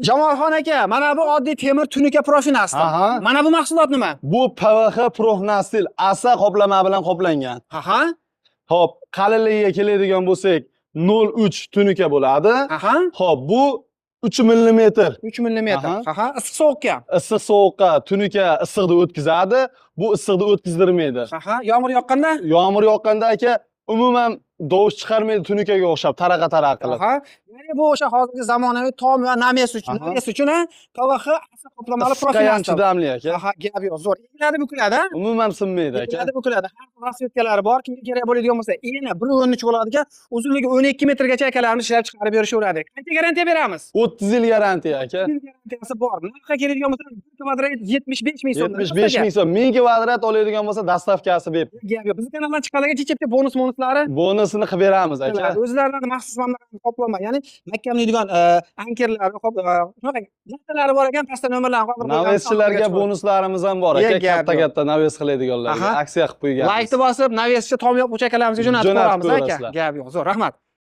Jamolxon aka, mana bu oddiy temir tunuka profinasti. Aha. Mana bu mahsulot nima? Bu PVH Profnastil asa qoplama bilan qoplangan. Aha. Xo'p, qalinligiga keladigan bo'lsak, 0.3 tunuka bo'ladi. Aha. Xo'p, bu 3 mm. 3 mm. Aha. Aha, issiq sovuqqa. Issiq sovuqqa tunuka issiqni o'tkazadi. Bu issiqni o'tkazdirmaydi. Aha, yomg'ir yoqqanda? Yomg'ir yoqqanda aka umuman dovush chiqarmaydi tunukaga o'xshab taraqa qilib. Aha. Ya'ni bu o'sha hozirgi zamonaviy tom va names uchun, Aha. names uchun PVH qoplamali Issiqqa ham profinasti. chidamli aka. Aha, gap yo'q, zo'r. Egiladi, bukiladi. Umuman sinmaydi aka. Egiladi, bukiladi. Har xil rasvetkalari bor. Kimga kerak bo'ladigan bo'lsa, eni 1.13 bo'ladigan, uzunligi 12 metrgacha akalarimiz ishlab chiqarib berishaveradi. Qancha garantiya beramiz? 30 yil garantiya aka. Garantiyasi bor. Narxga keladigan bo'lsa, 1 kvadrat 75 ming so'm. 75 ming so'm. 1000 kvadrat oladigan bo'lsa, dastavkasi bepul. Gap yo'q. Bizning kanaldan chiqadigan chechepcha bonuslari Bonusini qilib beramiz aka. o'zlaridan maxsus qoplama, ya'ni mahkam deydigan ankerlar, shunaqa gaztalari bor ekan, pastda nomerlarni qoldirib qo'ygan. Naveschilarga bonuslarimiz ham bor aka. Gap Katta naves qiladiganlarga Aha. aksiya qilib qo'yganmiz. Laykni bosib, naveschi tom yopuvchi akalarimizni jo'natib Jo'natib qo'yamiz aka. ko'rasizlar. Gap yo'q. Zo'r, rahmat.